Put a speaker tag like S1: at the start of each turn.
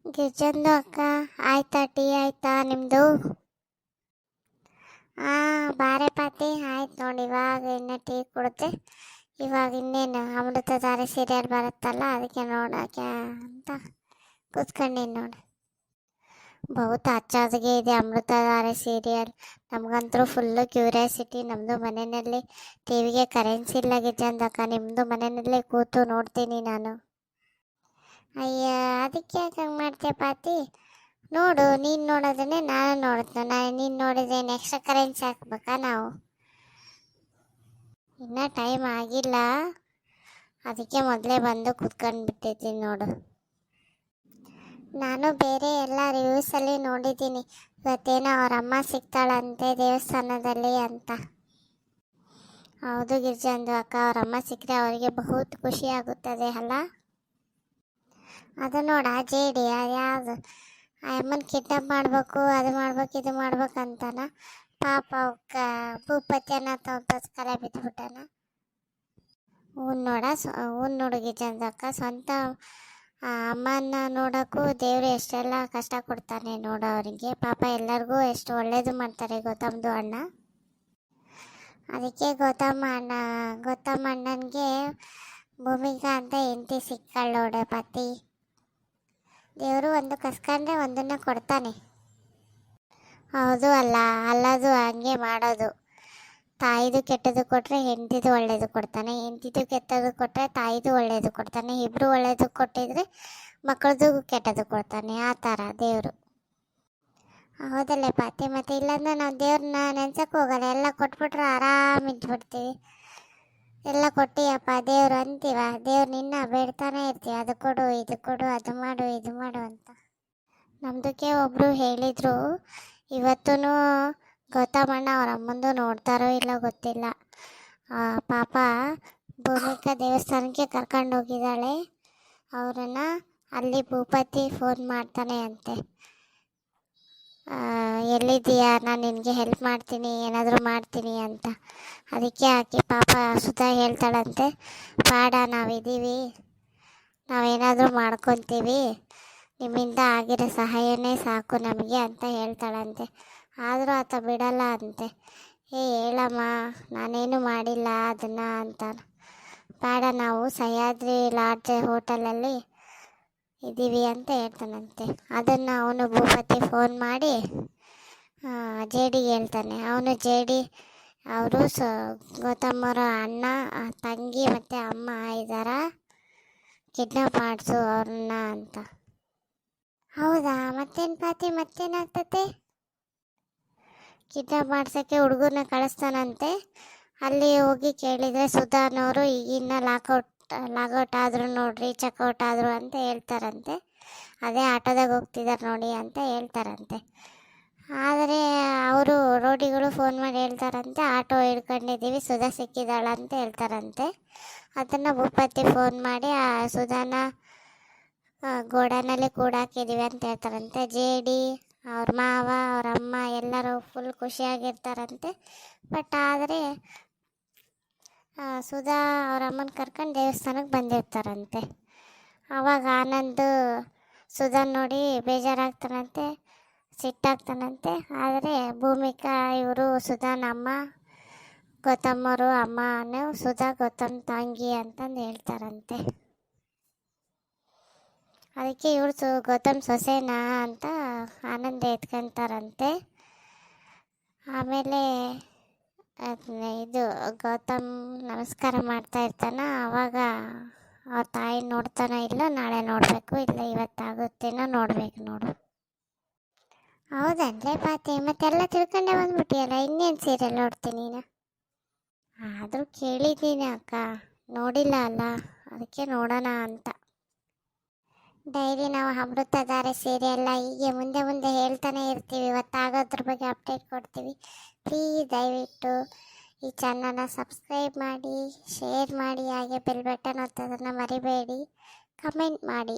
S1: ಗಿರ್ಜಂದು ಅಕ್ಕ, ಆಯ್ತಾ? ಟೀ ಆಯ್ತಾ ನಿಮ್ಮದು? ಬಾರೆ ಪಾತಿ ಆಯ್ತು ನೋಡಿ. ಇವಾಗ ಇನ್ನು ಟೀ ಕುಡಿದೆ. ಇವಾಗ ಇನ್ನೇನು ಅಮೃತಧಾರೆ ಸೀರಿಯಲ್ ಬರುತ್ತಲ್ಲ, ಅದಕ್ಕೆ ನೋಡೋಕೆ ಅಂತ ಕೂತ್ಕೊಂಡಿನಿ ನೋಡಿ. ಬಹುತ ಅಚ್ಚಾದಿಗೆ ಇದೆ ಅಮೃತಧಾರೆ ಸೀರಿಯಲ್. ನಮಗಂತೂ ಫುಲ್ಲು ಕ್ಯೂರಿಯಾಸಿಟಿ. ನಮ್ಮದು ಮನೆಯಲ್ಲಿ ಟಿ ವಿಗೆ ಕರೆನ್ಸಿ ಇಲ್ಲ ಗಿರ್ಜಂದಕ್ಕ. ನಿಮ್ಮದು ಮನೆಯಲ್ಲೇ ಕೂತು ನೋಡ್ತೀನಿ ನಾನು. ಅಯ್ಯ, ಅದಕ್ಕೆ ಯಾಕೆ ಹಂಗೆ ಮಾಡ್ತೀಯ ಪಾತಿ? ನೋಡು, ನೀನು ನೋಡೋದನ್ನೇ ನಾನು ನೋಡ್ತೀನಿ. ನೀನು ನೋಡಿದ್ರೆ ಎಕ್ಸ್ಟ್ರಾ ಕರೆನ್ಸಿ ಹಾಕ್ಬೇಕಾ ನಾವು? ಇನ್ನೂ ಟೈಮ್ ಆಗಿಲ್ಲ, ಅದಕ್ಕೆ ಮೊದಲೇ ಬಂದು ಕುತ್ಕೊಂಡ್ಬಿಟ್ಟಿದ್ದೀನಿ ನೋಡು. ನಾನು ಬೇರೆ ಎಲ್ಲ ರಿವ್ಯೂಸಲ್ಲಿ ನೋಡಿದ್ದೀನಿ. ಇವತ್ತೇನೋ ಅವ್ರ ಅಮ್ಮ ಸಿಗ್ತಾಳಂತೆ ದೇವಸ್ಥಾನದಲ್ಲಿ ಅಂತ. ಹೌದು ಗಿರ್ಜಂದು ಅಕ್ಕ, ಅವ್ರ ಅಮ್ಮ ಸಿಕ್ಕರೆ ಅವರಿಗೆ ಬಹುತ್ ಖುಷಿ ಆಗುತ್ತದೆ ಅಲ್ಲ. ಅದು ನೋಡ ಜೇಡಿ ಯಾವುದು ಆ ಅಮ್ಮನ ಕಿಡ್ನಾಪ್ ಮಾಡಬೇಕು, ಅದು ಮಾಡ್ಬೇಕು, ಇದು ಮಾಡ್ಬೇಕು ಅಂತಾನ. ಪಾಪ ಭೂಪತಿಯನ್ನ ಕಲೆ ಬಿದ್ದುಬಿಟ್ಟಾನ. ನೋಡು ಗಿರ್ಜಂದಕ್ಕ, ಸ್ವಂತ ಅಮ್ಮನ ನೋಡೋಕ್ಕೂ ದೇವರು ಎಷ್ಟೆಲ್ಲ ಕಷ್ಟ ಕೊಡ್ತಾನೆ ನೋಡು ಅವರಿಗೆ. ಪಾಪ ಎಲ್ಲರಿಗೂ ಎಷ್ಟು ಒಳ್ಳೇದು ಮಾಡ್ತಾರೆ ಗೌತಮ್ದು ಅಣ್ಣ. ಅದಕ್ಕೆ ಗೌತಮ್ ಅಣ್ಣನಿಗೆ ಭೂಮಿಕಾ ಅಂತ ಹೆಂಡತಿ ಸಿಕ್ಕಳು ನೋಡೆ ಪತಿ. ದೇವರು ಒಂದು ಕಸ್ಕೊಂಡ್ರೆ ಒಂದನ್ನು ಕೊಡ್ತಾನೆ. ಹೌದು ಅಲ್ಲದು ಹಂಗೆ ಮಾಡೋದು. ತಾಯಿದು ಕೆಟ್ಟದ್ದು ಕೊಟ್ಟರೆ ಹೆಂಡತಿದು ಒಳ್ಳೇದು ಕೊಡ್ತಾನೆ, ಹೆಂಡತಿದು ಕೆಟ್ಟದ್ದು ಕೊಟ್ಟರೆ ತಾಯಿದು ಒಳ್ಳೇದು ಕೊಡ್ತಾನೆ, ಇಬ್ಬರು ಒಳ್ಳೇದು ಕೊಟ್ಟಿದ್ರೆ ಮಕ್ಕಳದು ಕೆಟ್ಟದ್ದು ಕೊಡ್ತಾನೆ. ಆ ಥರ ದೇವರು. ಹೌದಲ್ಲೇ ಪಾತಿ? ಮತ್ತು ಇಲ್ಲಾಂದ್ರೆ ನಾವು ದೇವ್ರನ್ನ ನೆನ್ಸಕ್ಕೆ ಹೋಗಲ್ಲ. ಎಲ್ಲ ಕೊಟ್ಬಿಟ್ರೆ ಆರಾಮ್ ಇದ್ಬಿಡ್ತೀವಿ. ಎಲ್ಲ ಕೊಟ್ಟಿಯಪ್ಪ ದೇವರು ಅಂತೀವ, ದೇವ್ರು ನಿನ್ನ ಬೇಡ್ತಾನೆ ಇರ್ತೀವಿ. ಅದು ಕೊಡು, ಇದು ಕೊಡು, ಅದು ಮಾಡು, ಇದು ಮಾಡು ಅಂತ. ನಮ್ಮದಕ್ಕೆ ಒಬ್ಬರು ಹೇಳಿದರು, ಇವತ್ತೂ ಗೌತಮಣ್ಣ ಅವ್ರ ಅಮ್ಮಂದು ನೋಡ್ತಾರೋ ಇಲ್ಲ ಗೊತ್ತಿಲ್ಲ. ಪಾಪ ಭೂಮಿಕಾ ದೇವಸ್ಥಾನಕ್ಕೆ ಕರ್ಕೊಂಡು ಹೋಗಿದ್ದಾಳೆ ಅವರನ್ನು. ಅಲ್ಲಿ ಭೂಪತಿ ಫೋನ್ ಮಾಡ್ತಾನೆ ಅಂತೆ, ಎಲ್ಲಿದ್ದೀಯಾ, ನಾನು ನಿನಗೆ ಹೆಲ್ಪ್ ಮಾಡ್ತೀನಿ, ಏನಾದರೂ ಮಾಡ್ತೀನಿ ಅಂತ. ಅದಕ್ಕೆ ಆಕೆ ಪಾಪ ಸುಧಾ ಹೇಳ್ತಾಳಂತೆ, ಬೇಡ ನಾವಿದ್ದೀವಿ, ನಾವೇನಾದರೂ ಮಾಡ್ಕೊತೀವಿ, ನಿಮ್ಮಿಂದ ಆಗಿರೋ ಸಹಾಯನೇ ಸಾಕು ನಮಗೆ ಅಂತ ಹೇಳ್ತಾಳಂತೆ. ಆದರೂ ಆತ ಬಿಡಲ್ಲ ಅಂತೆ. ಹೇಳಮ್ಮ, ನಾನೇನು ಮಾಡಿಲ್ಲ ಅದನ್ನು ಅಂತ. ಬೇಡ, ನಾವು ಸಹ್ಯಾದ್ರಿ ಲಾಡ್ಜ್ ಹೋಟೆಲಲ್ಲಿ ಇದ್ದೀವಿ ಅಂತ ಹೇಳ್ತಾನಂತೆ. ಅದನ್ನು ಅವನು ಭೂಪತಿ ಫೋನ್ ಮಾಡಿ ಜೇಡಿಗೆ ಹೇಳ್ತಾನೆ. ಅವನು ಜೇಡಿ ಅವರು ಗೌತಮರ ಅಣ್ಣ, ತಂಗಿ ಮತ್ತು ಅಮ್ಮ ಇದ್ದಾರ, ಕಿಡ್ನಾಪ್ ಮಾಡಿಸು ಅವ್ರನ್ನ ಅಂತ. ಹೌದಾ? ಮತ್ತೇನು ಪಾತಿ, ಮತ್ತೇನಾಗ್ತತೆ? ಕಿಡ್ನಾಪ್ ಮಾಡ್ಸೋಕ್ಕೆ ಹುಡುಗರನ್ನ ಕಳಿಸ್ತಾನಂತೆ. ಅಲ್ಲಿ ಹೋಗಿ ಕೇಳಿದರೆ ಸುಧಾನವರು ಈಗಿನ್ನ ಲಾಗೌಟ್ ಆದರು ನೋಡ್ರಿ, ಚೆಕ್ಔಟ್ ಆದರು ಅಂತ ಹೇಳ್ತಾರಂತೆ. ಅದೇ ಆಟೋದಾಗ ಹೋಗ್ತಿದ್ದಾರೆ ನೋಡಿ ಅಂತ ಹೇಳ್ತಾರಂತೆ. ಆದರೆ ಅವರು ರೋಡಿಗಳು ಫೋನ್ ಮಾಡಿ ಹೇಳ್ತಾರಂತೆ, ಆಟೋ ಹಿಡ್ಕೊಂಡಿದ್ದೀವಿ, ಸುಧಾ ಸಿಕ್ಕಿದ್ದಾಳ ಅಂತ ಹೇಳ್ತಾರಂತೆ. ಅದನ್ನು ಭೂಪತಿ ಫೋನ್ ಮಾಡಿ ಆ ಸುಧಾನ ಗೋಡನಲ್ಲಿ ಕೂಡಾಕಿದ್ದೀವಿ ಅಂತ ಹೇಳ್ತಾರಂತೆ. ಜೇಡಿ, ಅವ್ರ ಮಾವ, ಅವ್ರ ಅಮ್ಮ ಎಲ್ಲರೂ ಫುಲ್ ಖುಷಿಯಾಗಿರ್ತಾರಂತೆ. ಬಟ್ ಆದರೆ ಸುಧಾ ಅವ್ರ ಅಮ್ಮನ ಕರ್ಕೊಂಡು ದೇವಸ್ಥಾನಕ್ಕೆ ಬಂದಿರ್ತಾರಂತೆ. ಆವಾಗ ಆನಂದ್ ಸುಧಾ ನೋಡಿ ಬೇಜಾರಾಗ್ತಾನಂತೆ, ಸಿಟ್ಟಾಗ್ತಾನಂತೆ. ಆದರೆ ಭೂಮಿಕಾ ಇವರು ಸುಧಾನ ಅಮ್ಮ, ಗೌತಮರು ಅಮ್ಮನೇ ಸುಧಾ ಗೌತಮ್ ತಂಗಿ ಅಂತಂದು ಹೇಳ್ತಾರಂತೆ. ಅದಕ್ಕೆ ಇವರು ಗೌತಮ್ ಸೊಸೆನಾ ಅಂತ ಆನಂದ ಎತ್ಕೊಂತಾರಂತೆ. ಆಮೇಲೆ ಇದು ಗೌತಮ್ ನಮಸ್ಕಾರ ಮಾಡ್ತಾ ಇರ್ತಾನ. ಆವಾಗ ಅವ್ರ ತಾಯಿ ನೋಡ್ತಾನೋ ಇಲ್ಲ, ನಾಳೆ ನೋಡಬೇಕು, ಇಲ್ಲ ಇವತ್ತಾಗುತ್ತೇನೋ ನೋಡ್ಬೇಕು ನೋಡು. ಹೌದನ್ಲೇ ಪಾತಿ, ಮತ್ತೆಲ್ಲ ತಿಳ್ಕೊಂಡೆ ಬಂದ್ಬಿಟ್ಟಿಯಲ್ಲ, ಇನ್ನೇನು ಸೀರಿಯಲ್ ನೋಡ್ತೀನಿ ನೀನು? ಆದರೂ ಕೇಳಿದ್ದೀನಿ ಅಕ್ಕ, ನೋಡಿಲ್ಲ ಅಲ್ಲ, ಅದಕ್ಕೆ ನೋಡೋಣ ಅಂತ. ಡೈಲಿ ನಾವು ಅಮೃತಧಾರೆ ಸೀರಿಯಲ್ಲ ಹೀಗೆ ಮುಂದೆ ಮುಂದೆ ಹೇಳ್ತಾನೆ ಇರ್ತೀವಿ. ಇವತ್ತಾಗೋದ್ರ ಬಗ್ಗೆ ಅಪ್ಡೇಟ್ ಕೊಡ್ತೀವಿ. ಪ್ಲೀಸ್ ದಯವಿಟ್ಟು ಈ ಚಾನಲ್ನ ಸಬ್ಸ್ಕ್ರೈಬ್ ಮಾಡಿ, ಶೇರ್ ಮಾಡಿ, ಹಾಗೆ ಬೆಲ್ ಬಟನ್ ಒತ್ತೋದನ್ನು ಮರಿಬೇಡಿ. ಕಮೆಂಟ್ ಮಾಡಿ.